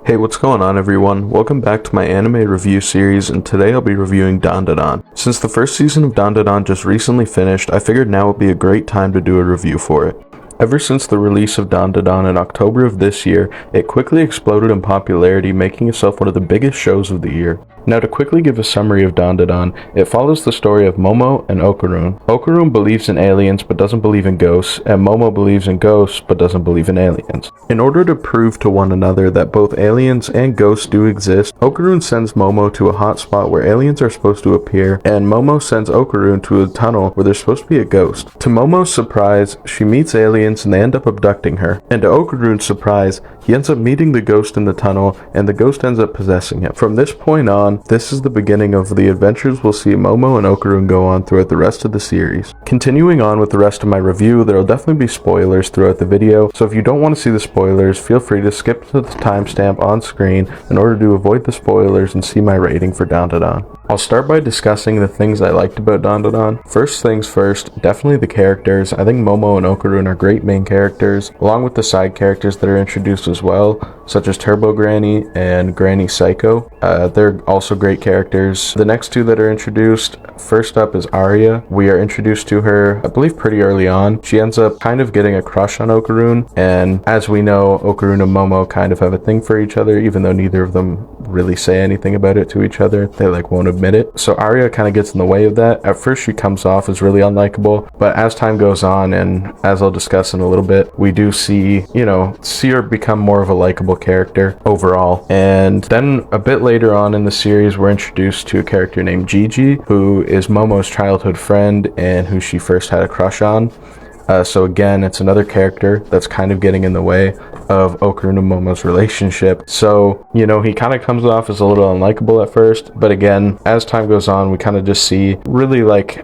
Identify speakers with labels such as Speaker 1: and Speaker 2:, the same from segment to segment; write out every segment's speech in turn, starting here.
Speaker 1: Hey, what's going on everyone? Welcome back to my anime review series, and today I'll be reviewing DanDaDan. Since the first season of DanDaDan just recently finished, I figured now would be a great time to do a review for it. Ever since the release of DanDaDan in October of this year, it quickly exploded in popularity, making itself one of the biggest shows of the year. Now, to quickly give a summary of DanDaDan, it follows the story of Momo and Okarun. Okarun believes in aliens but doesn't believe in ghosts, and Momo believes in ghosts but doesn't believe in aliens. In order to prove to one another that both aliens and ghosts do exist, Okarun sends Momo to a hot spot where aliens are supposed to appear, and Momo sends Okarun to a tunnel where there's supposed to be a ghost. To Momo's surprise, she meets aliens and they end up abducting her. And to Okarun's surprise, he ends up meeting the ghost in the tunnel, and the ghost ends up possessing him. From this point on, this is the beginning of the adventures we'll see Momo and Okarun go on throughout the rest of the series. Continuing on with the rest of my review, there will definitely be spoilers throughout the video, so if you don't want to see the spoilers, feel free to skip to the timestamp on screen in order to avoid the spoilers and see my rating for DanDaDan. I'll start by discussing the things I liked about DanDaDan. First things first, definitely the characters. I think Momo and Okarun are great main characters, along with the side characters that are introduced as well, such as Turbo Granny and Granny Psycho. They're also great characters. The next two that are introduced, first up is Arya. We are introduced to her, I believe, pretty early on. She ends up kind of getting a crush on Okarun, and as we know, Okarun and Momo kind of have a thing for each other, even though neither of them really say anything about it to each other. They won't admit it. So Arya kind of gets in the way of that. At first she comes off as really unlikable, but as time goes on, and as I'll discuss in a little bit, we do see her become more of a likable character overall. And then a bit later on in the series, we're introduced to a character named Gigi, who is Momo's childhood friend and who she first had a crush on. So again, it's another character that's kind of getting in the way of Okarun and Momo's relationship. So, he kind of comes off as a little unlikable at first, but again, as time goes on, we kind of just see really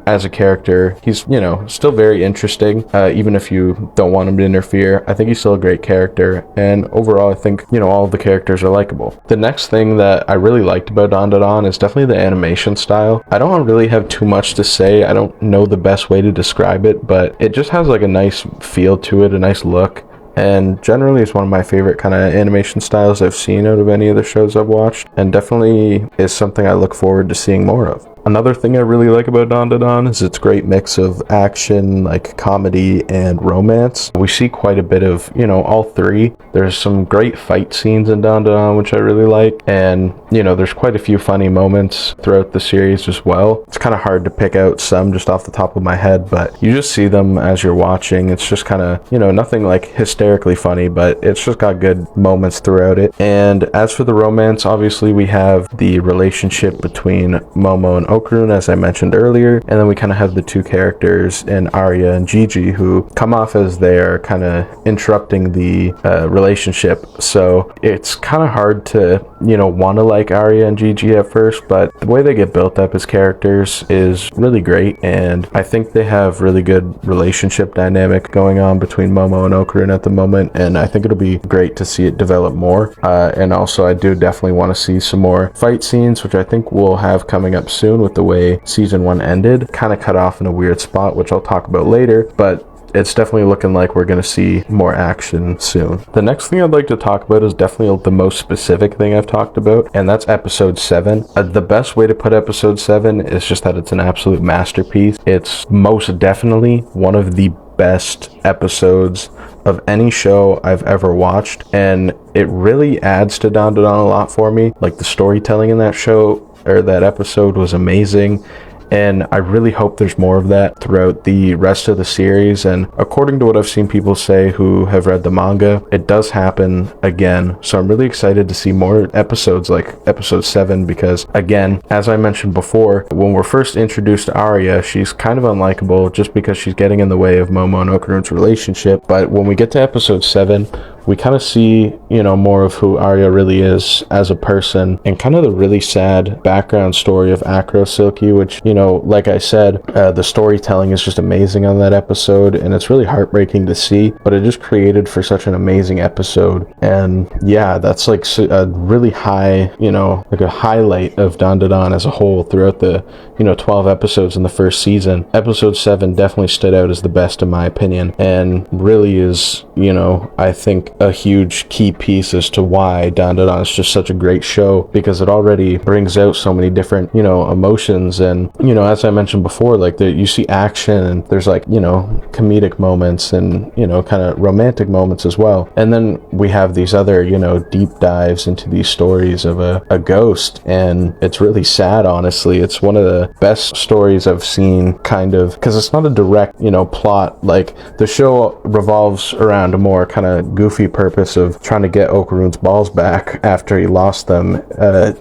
Speaker 1: as a character, he's, still very interesting, even if you don't want him to interfere. I think he's still a great character, and overall, I think, all of the characters are likable. The next thing that I really liked about DanDaDan is definitely the animation style. I don't really have too much to say. I don't know the best way to describe it, but it just has a nice feel to it, a nice look. And generally it's one of my favorite kind of animation styles I've seen out of any of the shows I've watched, and definitely is something I look forward to seeing more of. Another thing I really like about DanDaDan is its great mix of action, comedy, and romance. We see quite a bit of, all three. There's some great fight scenes in DanDaDan, which I really like, and, there's quite a few funny moments throughout the series as well. It's kind of hard to pick out some just off the top of my head, but you just see them as you're watching. It's just kind of, nothing hysterically funny, but it's just got good moments throughout it. And as for the romance, obviously we have the relationship between Momo and Okarun, as I mentioned earlier, and then we kind of have the two characters in Arya and Gigi who come off as they're kind of interrupting the relationship. So it's kind of hard to want to like Arya and Gigi at first, but the way they get built up as characters is really great, and I think they have really good relationship dynamic going on between Momo and Okarun at the moment, and I think it'll be great to see it develop more. And also I do definitely want to see some more fight scenes, which I think we'll have coming up soon with the way season 1 ended. Kind of cut off in a weird spot, which I'll talk about later, but it's definitely looking like we're going to see more action soon. The next thing I'd like to talk about is definitely the most specific thing I've talked about, and that's episode 7. The best way to put episode 7 is just that it's an absolute masterpiece. It's most definitely one of the best episodes of any show I've ever watched, and it really adds to DanDaDan a lot for me. The storytelling in that show, or that episode, was amazing, and I really hope there's more of that throughout the rest of the series. And according to what I've seen people say who have read the manga, it does happen again. So I'm really excited to see more episodes like episode 7, because again, as I mentioned before, when we're first introduced to Arya, she's kind of unlikable just because she's getting in the way of Momo and Okarun's relationship. But when we get to episode 7, we kind of see, more of who Arya really is as a person, and kind of the really sad background story of Acro Silky, which, like I said, the storytelling is just amazing on that episode, and it's really heartbreaking to see, but it just created for such an amazing episode. And yeah, that's like a really high, like a highlight of DanDaDan as a whole throughout the 12 episodes in the first season. Episode 7 definitely stood out as the best in my opinion, and really is, I think a huge key piece as to why DanDaDan is just such a great show, because it already brings out so many different, emotions. And, as I mentioned before, like you see action, and there's like, comedic moments and, kind of romantic moments as well. And then we have these other, deep dives into these stories of a ghost, and it's really sad, honestly. It's one of the best stories I've seen, kind of, because it's not a direct, plot. Like, the show revolves around a more kind of goofy purpose of trying to get Okaroon's balls back after he lost them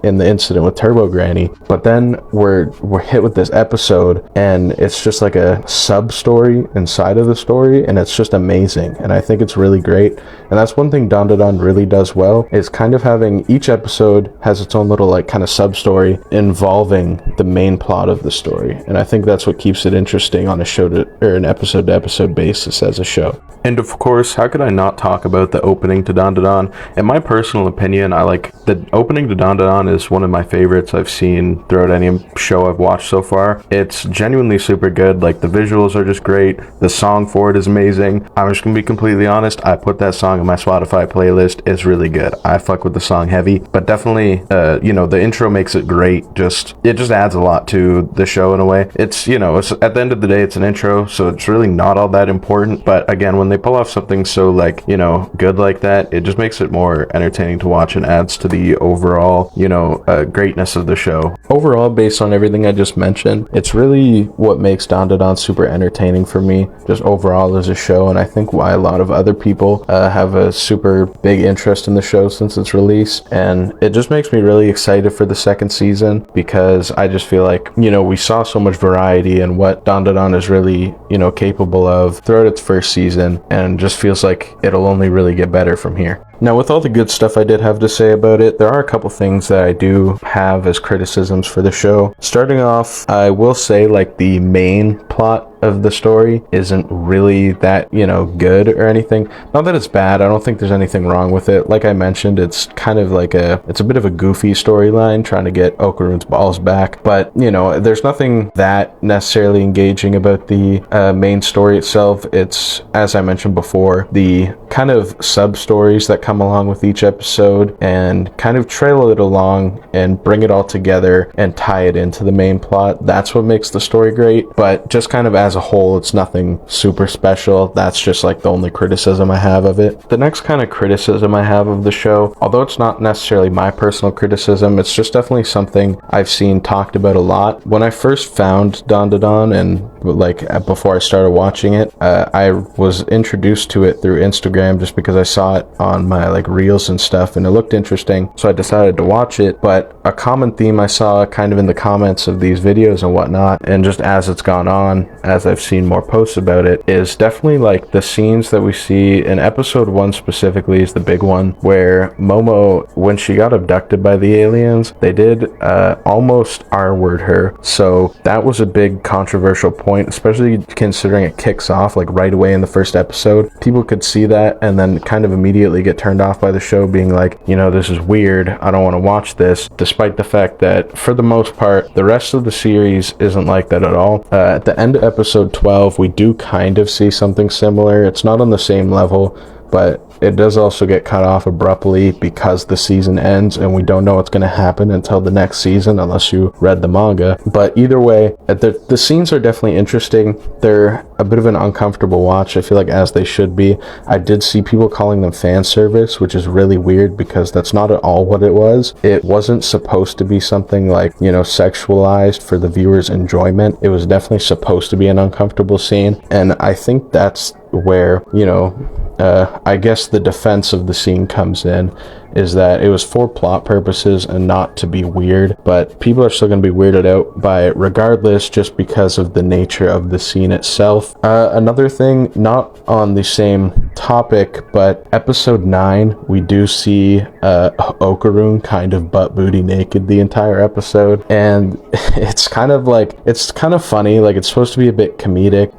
Speaker 1: in the incident with Turbo Granny. But then we're hit with this episode, and it's just like a sub story inside of the story, and it's just amazing, and I think it's really great. And that's one thing DanDaDan really does well, is kind of having each episode has its own little like kind of sub story involving the main plot of the story, and I think that's what keeps it interesting on a show or an episode to episode basis as a show. And of course, how could I not talk about the opening to DanDaDan? In my personal opinion, I like the opening to DanDaDan is one of my favorites I've seen throughout any show I've watched so far. It's genuinely super good. Like, the visuals are just great. The song for it is amazing. I'm just gonna be completely honest. I put that song in my Spotify playlist. It's really good. I fuck with the song heavy, but definitely, the intro makes it great. It just adds a lot to the show in a way. It's, it's, at the end of the day, it's an intro, so it's really not all that important. But again, when they pull off something so like, good like that, it just makes it more entertaining to watch and adds to the overall, greatness of the show. Overall, based on everything I just mentioned, it's really what makes DanDaDan super entertaining for me, just overall as a show, and I think why a lot of other people have a super big interest in the show since its release. And it just makes me really excited for the second season, because I just feel like, we saw so much variety in what DanDaDan is really, capable of throughout its first season, and just feels like it'll only really get better from here. Now, with all the good stuff I did have to say about it, there are a couple things that I do have as criticisms for the show. Starting off, I will say, like, the main plot of the story isn't really that, good or anything. Not that it's bad. I don't think there's anything wrong with it. Like I mentioned, it's kind of like it's a bit of a goofy storyline trying to get Okaroon's balls back. But, there's nothing that necessarily engaging about the main story itself. It's, as I mentioned before, the kind of sub-stories that come along with each episode and kind of trail it along and bring it all together and tie it into the main plot. That's what makes the story great. But just kind of as a whole, it's nothing super special. That's just like the only criticism I have of it. The next kind of criticism I have of the show, although it's not necessarily my personal criticism, it's just definitely something I've seen talked about a lot. When I first found DanDaDan, and like before I started watching it, I was introduced to it through Instagram just because I saw it on my like reels and stuff, and it looked interesting, so I decided to watch it. But a common theme I saw kind of in the comments of these videos and whatnot, and just as it's gone on, as I've seen more posts about it, is definitely like the scenes that we see in episode 1 specifically is the big one, where Momo, when she got abducted by the aliens, they did almost R-word her. So that was a big controversial point, especially considering it kicks off like right away in the first episode. People could see that and then kind of immediately get turned off by the show, being like, this is weird, I don't want to watch this, despite the fact that for the most part the rest of the series isn't like that at all. At the end of episode 12, we do kind of see something similar. It's not on the same level, but it does also get cut off abruptly because the season ends, and we don't know what's going to happen until the next season unless you read the manga. But either way, the scenes are definitely interesting. They're a bit of an uncomfortable watch, I feel like, as they should be. I did see people calling them fan service, which is really weird because that's not at all what it was. It wasn't supposed to be something like, sexualized for the viewer's enjoyment. It was definitely supposed to be an uncomfortable scene, and I think that's where, I guess the defense of the scene comes in, is that it was for plot purposes and not to be weird, but people are still going to be weirded out by it regardless, just because of the nature of the scene itself. Another thing, not on the same topic, but episode 9, we do see Okarun kind of butt booty naked the entire episode, and it's kind of funny, like it's supposed to be a bit comedic,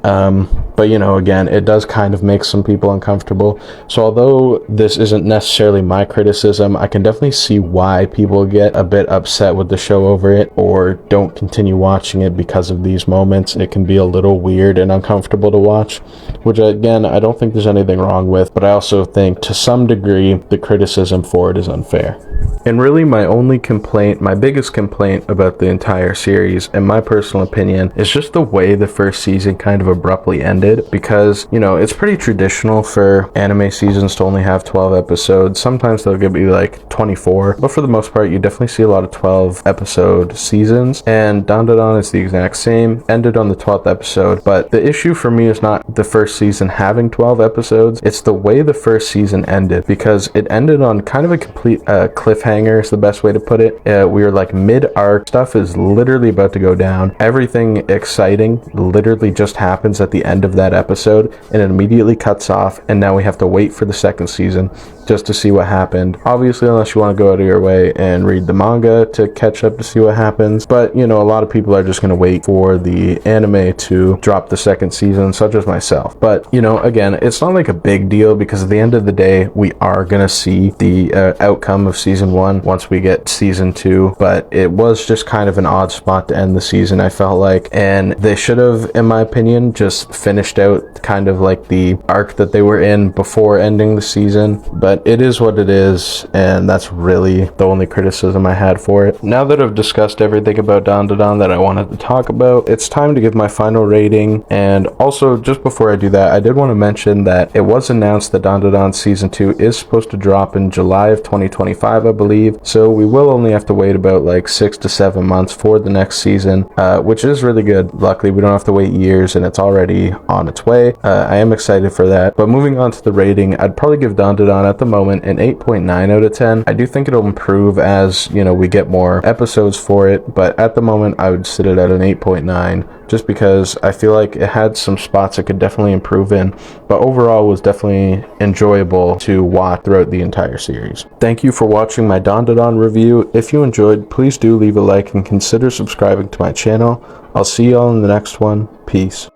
Speaker 1: but you know, again, it does kind of make some people uncomfortable. So although this isn't necessarily my criticism, I can definitely see why people get a bit upset with the show over it, or don't continue watching it because of these moments. It can be a little weird and uncomfortable to watch, which again, I don't think there's anything wrong with, but I also think to some degree the criticism for it is unfair. And really my biggest complaint about the entire series, in my personal opinion, is just the way the first season kind of abruptly ended, because, you know, it's pretty traditional for anime seasons to only have 12 episodes. Sometimes they'll give you like 24, but for the most part, you definitely see a lot of 12 episode seasons, and DanDaDan is the exact same, ended on the 12th episode. But the issue for me is not the first season having 12 episodes, it's the way the first season ended, because it ended on kind of a complete cliffhanger is the best way to put it. We were like mid-arc, stuff is literally about to go down, everything exciting literally just happens at the end of that episode, and it immediately cuts off, and now we have to wait for the second season just to see what happened. Obviously, unless you want to go out of your way and read the manga to catch up to see what happens, but you know, a lot of people are just going to wait for the anime to drop the second season, such as myself. But you know, again, it's not like a big deal, because at the end of the day, we are going to see the outcome of season 1 once we get season 2, but it was just kind of an odd spot to end the season, I felt like, and they should have, in my opinion, just finished out kind of like the arc that they were in before ending the season. But it is what it is, and that's really the only criticism I had for it. Now that I've discussed everything about DanDaDan that I wanted to talk about, it's time to give my final rating. And also, just before I do that, I did want to mention that it was announced that DanDaDan season 2 is supposed to drop in July of 2025, I believe, so we will only have to wait about like 6 to 7 months for the next season, which is really good. Luckily, we don't have to wait years, and it's already on its way. I am excited for that. But moving on to the rating, I'd probably give DanDaDan at the moment an 8.9 out of 10. I do think it'll improve as, you know, we get more episodes for it, but at the moment I would sit it at an 8.9, just because I feel like it had some spots it could definitely improve in, but overall was definitely enjoyable to watch throughout the entire series. Thank you for watching my DanDaDan review. If you enjoyed, please do leave a like and consider subscribing to my channel. I'll see y'all in the next one. Peace.